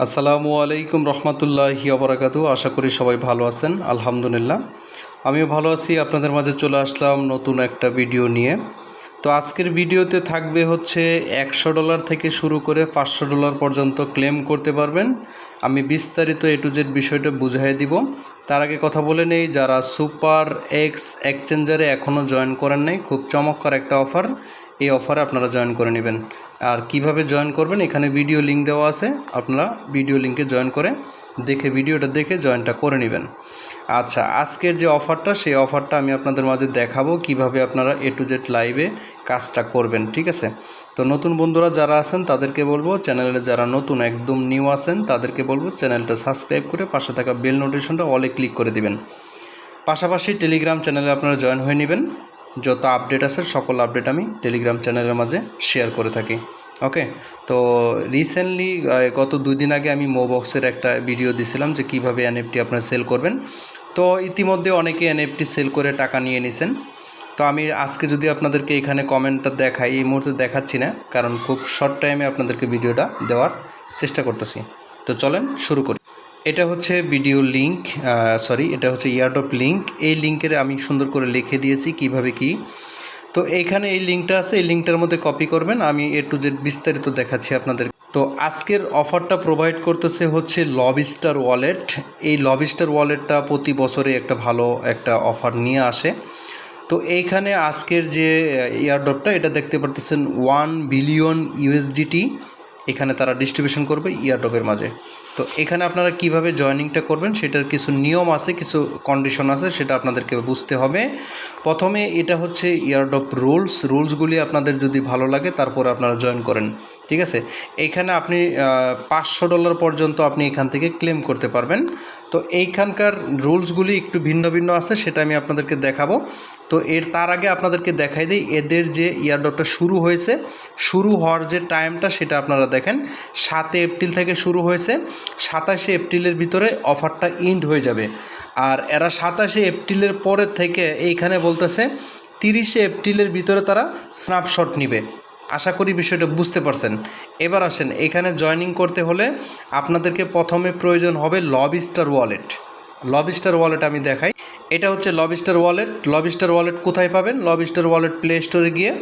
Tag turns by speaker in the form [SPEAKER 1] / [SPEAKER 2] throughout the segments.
[SPEAKER 1] আসসালামু আলাইকুম রহমতুল্লাহি ওয়া আশা করি সবাই ভালো আছেন। আলহামদুলিল্লাহ আমিও ভালো আছি। আপনাদের মাঝে চলে আসলাম নতুন একটা ভিডিও নিয়ে। তো আজকের ভিডিওতে থাকবে হচ্ছে $100 থেকে শুরু করে $500 পর্যন্ত ক্লেম করতে পারবেন। আমি বিস্তারিত A to Z বিষয়টা বুঝিয়ে দিব। তার আগে কথা বলে নেই, যারা সুপার এক্স এক্সচেঞ্জারে এখনও জয়েন করেন নাই, খুব চমৎকার একটা অফার। এই অফারে আপনারা জয়েন করে নেবেন। আর কিভাবে জয়েন করবেন, এখানে ভিডিও লিঙ্ক দেওয়া আছে, আপনারা ভিডিও লিঙ্কে জয়েন করে ভিডিওটা দেখে জয়েনটা করে নেবেন। আচ্ছা, আজকের যে অফারটা, সেই অফারটা আমি আপনাদের মাঝে দেখাবো কিভাবে আপনারা A to Z লাইভে কাজটা করবেন। ঠিক আছে, তো নতুন বন্ধুরা যারা আছেন তাদেরকে বলবো, চ্যানেলে যারা নতুন একদম নিউ আছেন তাদেরকে বলবো চ্যানেলটা সাবস্ক্রাইব করে পাশে থাকা বেল নোটিফিকেশনটা অলে ক্লিক করে দিবেন। পাশাপাশি টেলিগ্রাম চ্যানেলে আপনারা জয়েন হয়ে নেবেন। যত আপডেট আছে সকল আপডেট আমি টেলিগ্রাম চ্যানেলের মাঝে শেয়ার করে থাকি। ওকে, তো রিসেন্টলি গত 2 দিন আগে আমি মোবক্সের একটা ভিডিও দিছিলাম যে কিভাবে NFT আপনারা সেল করবেন। তো ইতিমধ্যে অনেকে NFT সেল করে টাকা নিয়ে নিছেন। তো আমি আজকে যদি আপনাদেরকে এখানে কমেন্টটা দেখাই, এই মুহূর্তে দেখাচ্ছি না, কারণ খুব শর্ট টাইমে আপনাদেরকে ভিডিওটা দেওয়ার চেষ্টা করতেছি। তো চলেন শুরু করি। এটা হচ্ছে ভিডিও লিঙ্ক, এটা হচ্ছে এয়ারড্রপ লিঙ্ক। এই লিঙ্কের আমি সুন্দর করে লিখে দিয়েছি কিভাবে কি। তো এইখানে এই লিঙ্কটা আছে, এই লিঙ্কটার মধ্যে কপি করবেন। আমি A to Z বিস্তারিত দেখাচ্ছি আপনাদের। তো আজকের অফারটা প্রোভাইড করতেছে হচ্ছে লবস্টার ওয়ালেট। এই লবস্টার ওয়ালেটটা প্রতি বছরে একটা ভালো একটা অফার নিয়ে আসে। তো এইখানে আজকের যে এয়ারড্রপটা, এটা দেখতে পারতেছেন 1 বিলিয়ন USDT এখানে তারা ডিস্ট্রিবিউশন করবে এয়ারড্রপের মাঝে। তো এখানে আপনারা কিভাবে জয়েনিংটা করবেন সেটার কিছু নিয়ম আছে, কিছু কন্ডিশন আছে, সেটা আপনাদেরকে বুঝতে হবে। প্রথমে এটা হচ্ছে এয়ারড্রপ রুলসগুলি আপনাদের যদি ভালো লাগে তারপর আপনারা জয়েন করেন। ঠিক আছে, এইখানে আপনি $500 পর্যন্ত আপনি এখান থেকে ক্লেম করতে পারবেন। তো এইখানকার রুলসগুলি একটু ভিন্ন ভিন্ন আছে, সেটা আমি আপনাদেরকে দেখাবো। তো তার আগে আপনাদেরকে দেখাই দিই এদের যে এয়ারড্রপটা শুরু হয়েছে, শুরু হওয়ার যে টাইমটা সেটা আপনারা দেখেন। 7 এপ্রিল থেকে শুরু হয়েছে, 27 এপ্রিলের ভিতরে অফারটা এন্ড হয়ে যাবে। আর এরা 27 এপ্রিলের পরের থেকে এইখানে বলতেছে 30 এপ্রিলের ভিতরে তারা স্ন্যাপশট নিবে। আশা করি বিষয়টা বুঝতে পারছেন। এবার আসেন, এখানে জয়েনিং করতে হলে আপনাদেরকে প্রথমে প্রয়োজন হবে লবস্টার ওয়ালেট আমি দেখাই। এটা হচ্ছে লবস্টার ওয়ালেট কোথায় পাবেন? লবস্টার ওয়ালেট প্লে স্টোরে গিয়ে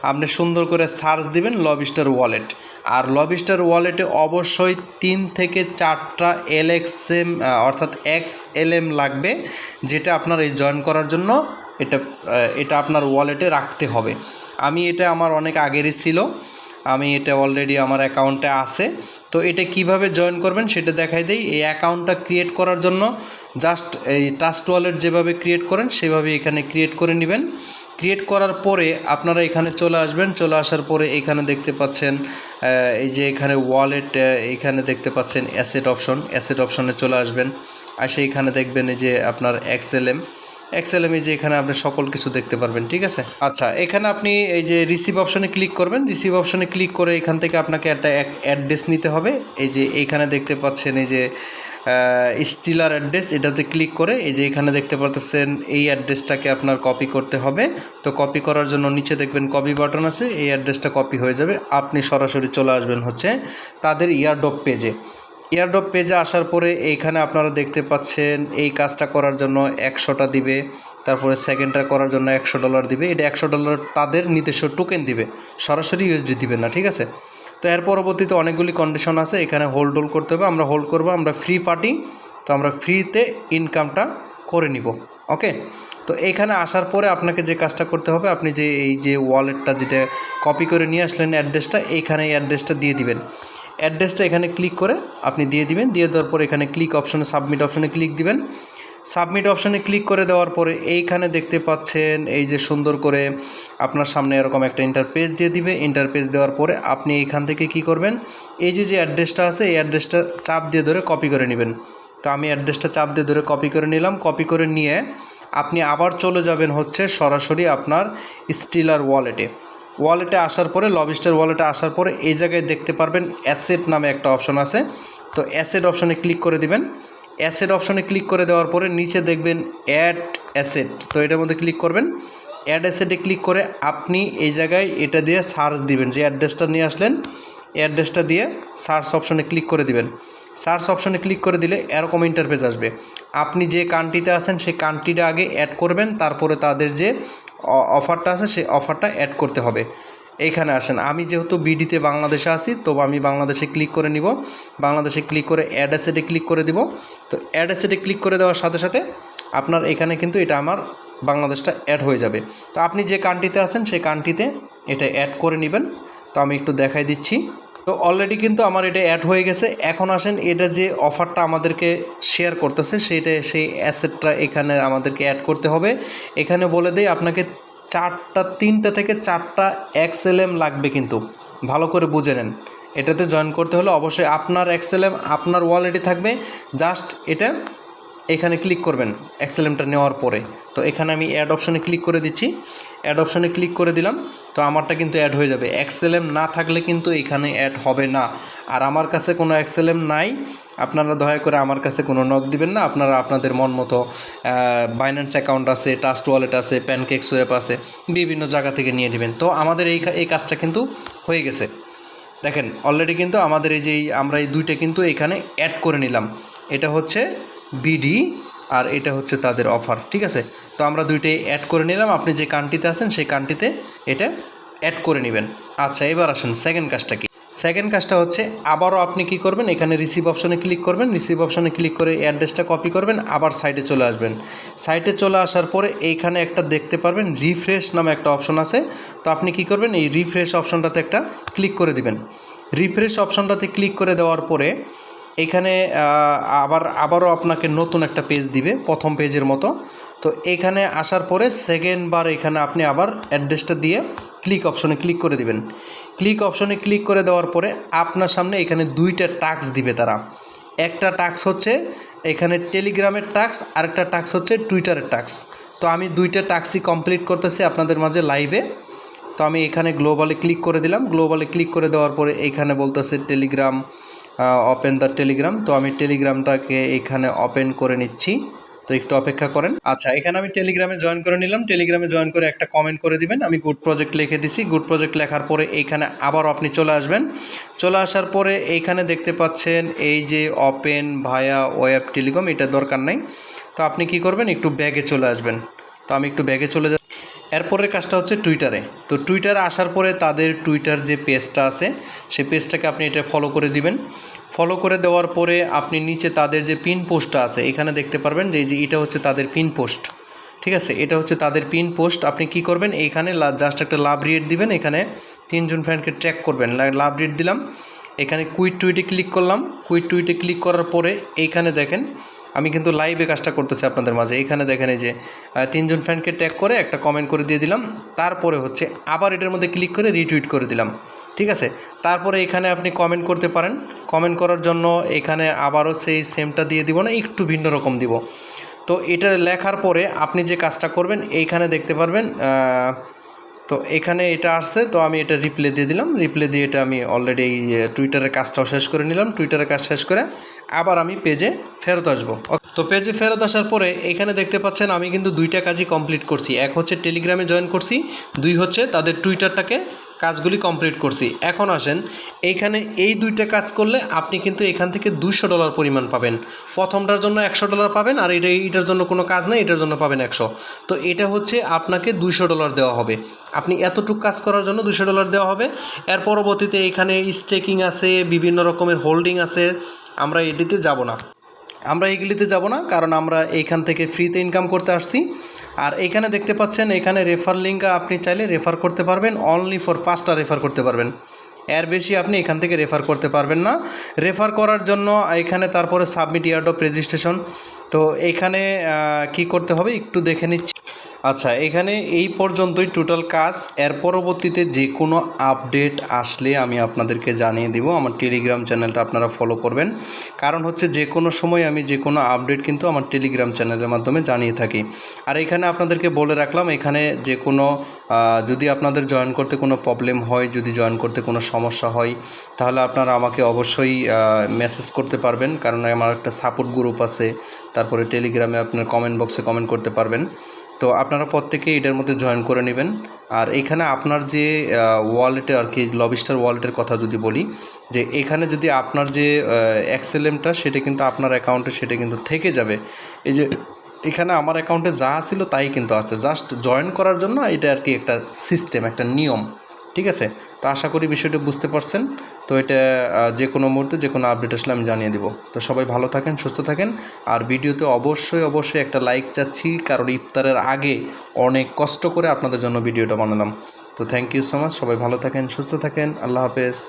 [SPEAKER 1] আপনি সুন্দর করে সার্চ দিবেন লবস্টার ওয়ালেট। আর লবস্টার ওয়ালেটে অবশ্যই 3 থেকে 4টা LXM অর্থাৎ XLM লাগবে, যেটা আপনার এই জয়েন করার জন্য এটা আপনার ওয়ালেটে রাখতে হবে। এটা আমার অনেক আগেরই ছিল, আমি এটা অলরেডি আমার অ্যাকাউন্টে আছে। তো এটা কিভাবে জয়েন করবেন সেটা দেখাই দেই। এই অ্যাকাউন্টটা ক্রিয়েট করার জন্য জাস্ট এই ট্রাস্ট ওয়ালেট যেভাবে ক্রিয়েট করেন সেভাবে এখানে ক্রিয়েট করে নেবেন। ক্রিয়েট করার পরে আপনারা এখানে চলে আসবেন। চলে আসার পরে এখানে দেখতে পাচ্ছেন এই যে এখানে ওয়ালেট, এখানে দেখতে পাচ্ছেন অ্যাসেট অপশনে চলে আসবেন। এসে এখানে দেখবেন এই যে আপনার XLM যে এখানে আপনি সকল কিছু দেখতে পারবেন। ঠিক আছে, আচ্ছা, এখানে আপনি এই যে রিসিভ অপশনে ক্লিক করবেন। রিসিভ অপশনে ক্লিক করে এখান থেকে আপনাকে একটা অ্যাড্রেস নিতে হবে। এই যে এইখানে দেখতে পাচ্ছেন এই যে স্টিলার অ্যাড্রেস, এটাতে ক্লিক করে এই যে এখানে দেখতে পাচ্ছেন এই অ্যাড্রেসটাকে আপনার কপি করতে হবে। তো কপি করার জন্য নিচে দেখবেন কপি বাটন আছে, এই অ্যাড্রেসটা কপি হয়ে যাবে। আপনি সরাসরি চলে আসবেন হচ্ছে তাদের এয়ারড্রপ পেজে আসার পরে এইখানে আপনারা দেখতে পাচ্ছেন এই কাজটা করার জন্য 100টা দিবে, তারপরে সেকেন্ডটা করার জন্য $100 দিবে। এটা $100 তাদের নিজস্ব টোকেন দিবে, সরাসরি USD দিবে না। ঠিক আছে, তো এর পরবর্তীতে অনেকগুলি কন্ডিশন আছে, এখানে হোল্ড করতে হবে। আমরা হোল্ড করবো, আমরা ফ্রি পার্টি, তো আমরা ফ্রিতে ইনকামটা করে নিব। ওকে, তো এইখানে আসার পরে আপনাকে যে কাজটা করতে হবে, আপনি যে এই যে ওয়ালেটটা যেটা কপি করে নিয়ে আসলেন অ্যাড্রেসটা, এইখানে এই অ্যাড্রেসটা দিয়ে দিবেন। অ্যাড্রেসটা এখানে ক্লিক করে আপনি দিয়ে দিবেন। দিয়ে দেওয়ার পর এখানে সাবমিট অপশনে ক্লিক দিবেন। সাবমিট অপশনে ক্লিক করে দেওয়ার পরে এইখানে দেখতে পাচ্ছেন এই যে সুন্দর করে আপনার সামনে এরকম একটা ইন্টারপেজ দিয়ে দিবে। ইন্টারপেজ দেওয়ার পরে আপনি এইখান থেকে কি করবেন, এই যে অ্যাড্রেসটা আছে এই অ্যাড্রেসটা চাপ দিয়ে ধরে কপি করে নেবেন। তো আমি অ্যাড্রেসটা চাপ দিয়ে ধরে কপি করে নিলাম। কপি করে নিয়ে আপনি আবার চলে যাবেন হচ্ছে সরাসরি আপনার স্টিলার ওয়ালেটে আসার পরে, লবস্টার ওয়ালেটে আসার পরে এই জায়গায় দেখতে পারবেন অ্যাসেট নামে একটা অপশন আছে। তো অ্যাসেট অপশনে ক্লিক করে দিবেন। অ্যাসেট অপশনে ক্লিক করে দেওয়ার পরে নিচে দেখবেন অ্যাড অ্যাসেট, তো এটার মধ্যে ক্লিক করবেন। অ্যাড অ্যাসেটে ক্লিক করে আপনি এই জায়গায় এটা দিয়ে সার্চ দিবেন, যে অ্যাড্রেসটা নিয়ে আসলেন অ্যাড্রেসটা দিয়ে সার্চ অপশনে ক্লিক করে দিবেন। সার্চ অপশনে ক্লিক করে দিলে এরকম ইন্টারফেস আসবে। আপনি যে কান্ট্রিতে আছেন সেই কান্ট্রিটা আগে অ্যাড করবেন, তারপরে তাদের যে অফারটা আছে সেই অফারটা অ্যাড করতে হবে। এইখানে আসেন, আমি যেহেতু বিডিতে বাংলাদেশে আছি, তো আমি বাংলাদেশে ক্লিক করে নিব। বাংলাদেশে ক্লিক করে অ্যাড অ্যাসেটে ক্লিক করে দিব। তো অ্যাড অ্যাসেটে ক্লিক করে দেওয়ার সাথে সাথে আপনার এখানে কিন্তু এটা আমার বাংলাদেশটা অ্যাড হয়ে যাবে। তো আপনি যে কান্ট্রিতে আছেন সেই কান্ট্রিতে এটা অ্যাড করে নেবেন। তো আমি একটু দেখাই দিচ্ছি। তো অলরেডি কিন্তু আমার এটা অ্যাড হয়ে গেছে। এখন আসেন, এটা যে অফারটা আমাদেরকে শেয়ার করতেছে সেই অ্যাসেটটা এখানে আমাদেরকে অ্যাড করতে হবে। এখানে বলে দেই আপনাকে 3টা থেকে 4টা XLM লাগবে, কিন্তু ভালো করে বুঝে নেন। এটাতে জয়েন করতে হলে অবশ্যই আপনার XLM আপনার ওয়ালেটে থাকবে। জাস্ট এটা এখানে ক্লিক করবেন XLMটা নেওয়ার পরে। তো এখানে আমি অ্যাড অপশনে ক্লিক করে দিচ্ছি। অ্যাড অপশনে ক্লিক করে দিলাম। তো আমারটা কিন্তু অ্যাড হয়ে যাবে। XLM না থাকলে কিন্তু এখানে অ্যাড হবে না। আর আমার কাছে কোনো XLM নাই, আপনারা দয়া করে আমার কাছে কোনো নক দিবেন না। আপনারা আপনাদের মন মতো বাইন্যান্স অ্যাকাউন্ট আছে, ট্রাস্ট ওয়ালেট আছে, প্যানকেক সোয়াপ আছে, বিভিন্ন জায়গা থেকে নিয়ে নেবেন। তো আমাদের এই কাজটা কিন্তু হয়ে গেছে। দেখেন অলরেডি কিন্তু আমাদের আমরা এই দুইটা কিন্তু এখানে অ্যাড করে নিলাম। এটা হচ্ছে বিডি আর এটা হচ্ছে তাদের অফার, ঠিক আছে। তো আমরা দুইটাই অ্যাড করে নিলাম। আপনি যে কান্ট্রিতে আছেন সেই কান্ট্রিতে এটা অ্যাড করে নেবেন। আচ্ছা, এবার আসেন সেকেন্ড কাজটা কি। সেকেন্ড কাজটা হচ্ছে আবারও আপনি কি করবেন, এখানে রিসিভ অপশনে ক্লিক করবেন। রিসিভ অপশনে ক্লিক করে অ্যাড্রেসটা কপি করবেন, আবার সাইটে চলে আসবেন। সাইটে চলে আসার পরে এইখানে একটা দেখতে পারবেন রিফ্রেশ নামে একটা অপশন আছে। তো আপনি কি করবেন, এই রিফ্রেশ অপশনটাতে একটা ক্লিক করে দিবেন। রিফ্রেশ অপশনটাতে ক্লিক করে দেওয়ার পরে এখানে আবারও আপনাকে নতুন একটা পেজ দিবে, প্রথম পেজের মতো। তো এখানে আসার পরে সেকেন্ডবার এখানে আপনি আবার অ্যাড্রেসটা দিয়ে ক্লিক অপশনে ক্লিক করে দিবেন। ক্লিক অপশনে ক্লিক করে দেওয়ার পরে আপনার সামনে এখানে 2টা টাস্ক দিবে তারা। একটা টাস্ক হচ্ছে এখানে টেলিগ্রামের টাস্ক, আরেকটা টাস্ক হচ্ছে টুইটারের টাস্ক। তো আমি 2টা টাস্কই কমপ্লিট করতেছি আপনাদের মাঝে লাইভে। তো আমি এখানে গ্লোবালে ক্লিক করে দিলাম। গ্লোবালে ক্লিক করে দেওয়ার পরে এইখানে বলতেছে টেলিগ্রাম ওপেন দ্য টেলিগ্রাম। তো আমি টেলিগ্রামটাকে এখানে ওপেন করে নিচ্ছি। তো একটু অপেক্ষা করেন। আচ্ছা, এখানে আমি টেলিগ্রামে জয়েন করে নিলাম। টেলিগ্রামে জয়েন করে একটা কমেন্ট করে দিবেন। আমি গুড প্রজেক্ট লিখে দিছি। গুড প্রজেক্ট লেখার পরে এইখানে আবার আপনি চলে আসবেন। চলে আসার পরে এইখানে দেখতে পাচ্ছেন এই যে ওপেন ভায়া ওয়েব টেলিকম, এটা দরকার নাই। তো আপনি কি করবেন, একটু ব্যাগে চলে আসবেন। তো আমি একটু ব্যাগে চলে যাব। এরপরের কাজটা হচ্ছে টুইটারে। তো টুইটারে আসার পরে তাদের টুইটার যে পেজটা আছে সেই পেজটাকে আপনি এটা ফলো করে দিবেন। ফলো করে দেওয়ার পরে আপনি নিচে তাদের যে পিন পোস্টটা আছে এখানে দেখতে পারবেন যে এটা হচ্ছে তাদের পিন পোস্ট, ঠিক আছে। এটা হচ্ছে তাদের পিন পোস্ট। আপনি কি করবেন, এইখানে জাস্ট একটা লাভ রেট দিবেন। এখানে 3জন ফ্রেন্ডকে ট্র্যাক করবেন, লাভ রেট দিলাম। এখানে কুইট টুইটে ক্লিক করলাম। কুইট টুইটে ক্লিক করার পরে এইখানে দেখেন আমি কিন্তু লাইভে কাজটা করতেছি আপনাদের মাঝে। এখানে দেখেন এই যে 3জন ফ্রেন্ডকে ট্যাগ করে একটা কমেন্ট করে দিয়ে দিলাম। তারপরে হচ্ছে আবার এটার মধ্যে ক্লিক করে রিটুইট করে দিলাম, ঠিক আছে। তারপরে এখানে আপনি কমেন্ট করতে পারেন। কমেন্ট করার জন্য এখানে আবারও সেই সেমটা দিয়ে দিব না, একটু ভিন্ন রকম দিব। তো এটা লেখার পরে আপনি যে কাজটা করবেন এইখানে দেখতে পারবেন। তো এখানে এটা আসছে, তো আমি এটা রিপ্লে দিয়ে দিলাম। রিপ্লে দিয়ে এটা আমি অলরেডি টুইটারের কাজটাও শেষ করে নিলাম। টুইটারের কাজ শেষ করে আবার আমি পেজে ফেরত আসবো। তো পেজে ফেরত আসার পরে এখানে দেখতে পাচ্ছেন আমি কিন্তু 2টা কাজই কমপ্লিট করছি। এক হচ্ছে টেলিগ্রামে জয়েন করছি, 2 হচ্ছে তাদের টুইটারটাকে কাজগুলি কমপ্লিট করছি। এখন আসেন, এইখানে এই 2টা কাজ করলে আপনি কিন্তু এখান থেকে $200 পরিমাণ পাবেন। প্রথমটার জন্য $100 পাবেন, আর এটার জন্য কোনো কাজ নেই, এটার জন্য পাবেন 100। তো এটা হচ্ছে আপনাকে $200 দেওয়া হবে। আপনি এতটুকু কাজ করার জন্য $200 দেওয়া হবে। এর পরবর্তীতে এখানে স্টেকিং আছে, বিভিন্ন রকমের হোল্ডিং আছে। আমরা এটিতে যাব না, আমরা এইগুলিতে যাব না, কারণ আমরা এইখান থেকে ফ্রিতে ইনকাম করতে আসছি। আর এইখানে দেখতে পাচ্ছেন এখানে রেফার লিঙ্ক, আপনি চাইলে রেফার করতে পারবেন। অনলি ফর 5টা রেফার করতে পারবেন, এর বেশি আপনি এখান থেকে রেফার করতে পারবেন না। রেফার করার জন্য এখানে তারপরে সাবমিট এয়ারড্রপ রেজিস্ট্রেশন। তো এখানে কি করতে হবে একটু দেখে নিচ্ছি। আচ্ছা, এখানে এই পর্যন্তই টোটাল কাজ। এর পরবর্তীতে যে কোনো আপডেট আসলে আমি আপনাদেরকে জানিয়ে দিব। আমার টেলিগ্রাম চ্যানেলটা আপনারা ফলো করবেন, কারণ হচ্ছে যে কোনো সময় আমি যে কোনো আপডেট কিন্তু আমার টেলিগ্রাম চ্যানেলের মাধ্যমে জানিয়ে থাকি। আর এখানে আপনাদেরকে বলে রাখলাম, এখানে যে কোনো যদি আপনাদের জয়েন করতে কোনো প্রবলেম হয়, যদি জয়েন করতে কোনো সমস্যা হয়, তাহলে আপনারা আমাকে অবশ্যই মেসেজ করতে পারবেন, কারণ আমার একটা সাপোর্ট গ্রুপ আছে। তারপরে টেলিগ্রামে আপনার কমেন্ট বক্সে কমেন্ট করতে পারবেন। তো আপনারা প্রত্যেকেই এটার মধ্যে জয়েন করে নেবেন। আর এখানে আপনার যে ওয়ালেটে আর কি লবস্টার ওয়ালেটের কথা যদি বলি, যে এখানে যদি আপনার যে এক্সএলএমটা সেটা কিন্তু আপনার অ্যাকাউন্টে সেটা কিন্তু থেকে যাবে। এই যে এখানে আমার অ্যাকাউন্টে যা ছিল তাই কিন্তু আছে, জাস্ট জয়েন করার জন্য এটা আর কি একটা সিস্টেম, একটা নিয়ম, ঠিক আছে। তো আশা করি বিষয়টা বুঝতে পারছেন। তো এটা যে কোনো মুহূর্তে যে কোনো আপডেট আসলে আমি জানিয়ে দেবো। তো সবাই ভালো থাকেন, সুস্থ থাকেন। আর ভিডিওতে অবশ্যই একটা লাইক চাচ্ছি, কারণ ইফতারের আগে অনেক কষ্ট করে আপনাদের জন্য ভিডিওটা বানালাম। তো থ্যাংক ইউ সো মাচ, সবাই ভালো থাকেন, সুস্থ থাকেন, আল্লাহ হাফেজ।